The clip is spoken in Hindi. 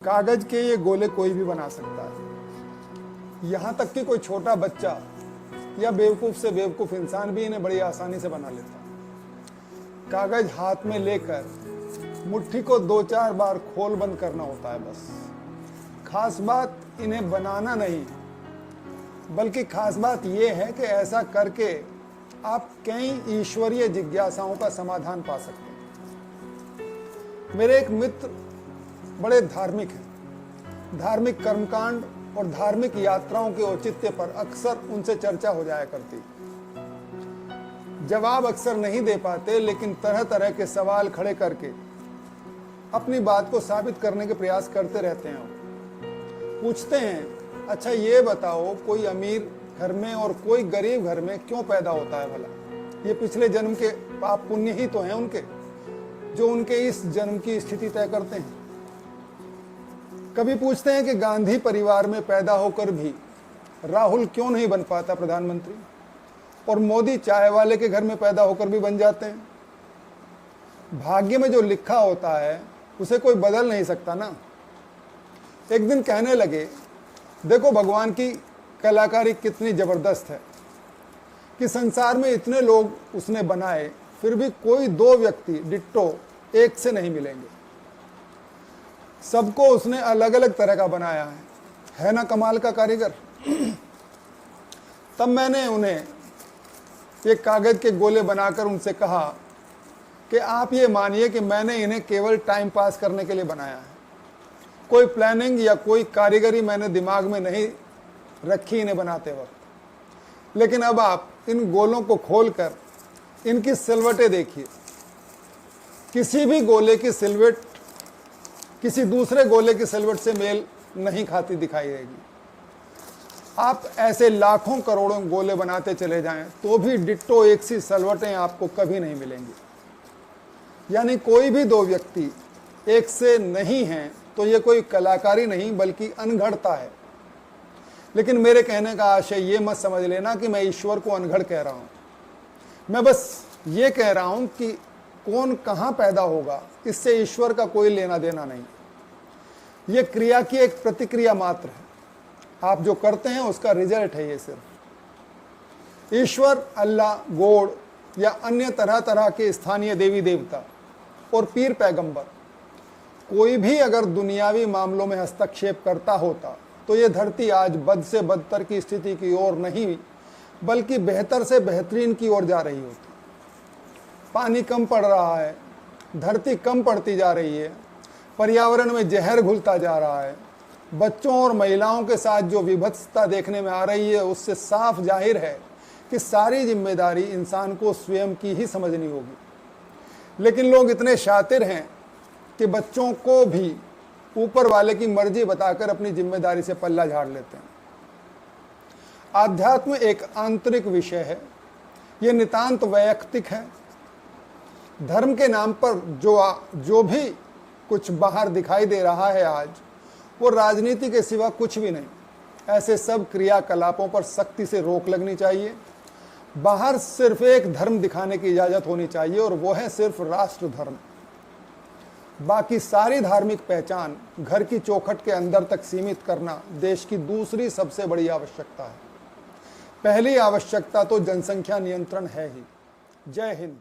कागज के ये गोले कोई भी बना सकता है। यहाँ तक कि कोई छोटा बच्चा या बेवकूफ से बेवकूफ इंसान भी इन्हें बड़ी आसानी से बना लेता है। कागज हाथ में लेकर मुट्ठी को 2-4 बार खोल बंद करना होता है बस। खास बात इन्हें बनाना नहीं, बल्कि खास बात यह है कि ऐसा करके आप कई ईश्वरीय जिज्ञासाओं का समाधान पा सकते हैं। मेरे एक मित्र बड़े धार्मिक हैं। धार्मिक कर्मकांड और धार्मिक यात्राओं के औचित्य पर अक्सर उनसे चर्चा हो जाया करती। जवाब अक्सर नहीं दे पाते, लेकिन तरह तरह के सवाल खड़े करके अपनी बात को साबित करने के प्रयास करते रहते हैं। पूछते हैं, अच्छा ये बताओ, कोई अमीर घर में और कोई गरीब घर में क्यों पैदा होता है भला? ये पिछले जन्म के पाप पुण्य ही तो हैं उनके, जो उनके इस जन्म की स्थिति तय करते हैं। कभी पूछते हैं कि गांधी परिवार में पैदा होकर भी राहुल क्यों नहीं बन पाता प्रधानमंत्री, और मोदी चाय वाले के घर में पैदा होकर भी बन जाते हैं। भाग्य में जो लिखा होता है उसे कोई बदल नहीं सकता ना। एक दिन कहने लगे, देखो भगवान की कलाकारी कितनी जबरदस्त है कि संसार में इतने लोग उसने बनाए, फिर भी कोई 2 व्यक्ति डिट्टो एक से नहीं मिलेंगे। सबको उसने अलग अलग तरह का बनाया है ना कमाल का कारीगर। तब मैंने उन्हें एक कागज के गोले बनाकर उनसे कहा कि आप ये मानिए कि मैंने इन्हें केवल टाइम पास करने के लिए बनाया है। कोई प्लानिंग या कोई कारीगरी मैंने दिमाग में नहीं रखी इन्हें बनाते वक्त। लेकिन अब आप इन गोलों को खोलकर इनकी सिलवटें देखिए। किसी भी गोले की सिलवट किसी दूसरे गोले की सिलवट से मेल नहीं खाती दिखाई देगी। आप ऐसे लाखों करोड़ों गोले बनाते चले जाएं तो भी डिट्टो एक सी सिलवटें आपको कभी नहीं मिलेंगी। यानी कोई भी 2 व्यक्ति एक से नहीं हैं तो ये कोई कलाकारी नहीं बल्कि अनघड़ता है। लेकिन मेरे कहने का आशय ये मत समझ लेना कि मैं ईश्वर को अनघड़ कह रहा हूँ। मैं बस ये कह रहा हूँ कि कौन कहाँ पैदा होगा इससे ईश्वर का कोई लेना देना नहीं। ये क्रिया की एक प्रतिक्रिया मात्र है। आप जो करते हैं उसका रिजल्ट है ये सिर्फ। ईश्वर, अल्लाह, गॉड या अन्य तरह तरह के स्थानीय देवी देवता और पीर पैगंबर, कोई भी अगर दुनियावी मामलों में हस्तक्षेप करता होता तो ये धरती आज बद से बदतर की स्थिति की ओर नहीं बल्कि बेहतर से बेहतरीन की ओर जा रही होती। पानी कम पड़ रहा है, धरती कम पड़ती जा रही है, पर्यावरण में जहर घुलता जा रहा है। बच्चों और महिलाओं के साथ जो विभत्सता देखने में आ रही है उससे साफ जाहिर है कि सारी जिम्मेदारी इंसान को स्वयं की ही समझनी होगी। लेकिन लोग इतने शातिर हैं कि बच्चों को भी ऊपर वाले की मर्जी बताकर अपनी जिम्मेदारी से पल्ला झाड़ लेते हैं। आध्यात्म एक आंतरिक विषय है, ये नितांत वैयक्तिक है। धर्म के नाम पर जो भी कुछ बाहर दिखाई दे रहा है आज, वो राजनीति के सिवा कुछ भी नहीं। ऐसे सब क्रियाकलापों पर सख्ती से रोक लगनी चाहिए। बाहर सिर्फ एक धर्म दिखाने की इजाज़त होनी चाहिए और वो है सिर्फ राष्ट्र धर्म। बाकी सारी धार्मिक पहचान घर की चौखट के अंदर तक सीमित करना देश की दूसरी सबसे बड़ी आवश्यकता है। पहली आवश्यकता तो जनसंख्या नियंत्रण है ही। जय हिंद।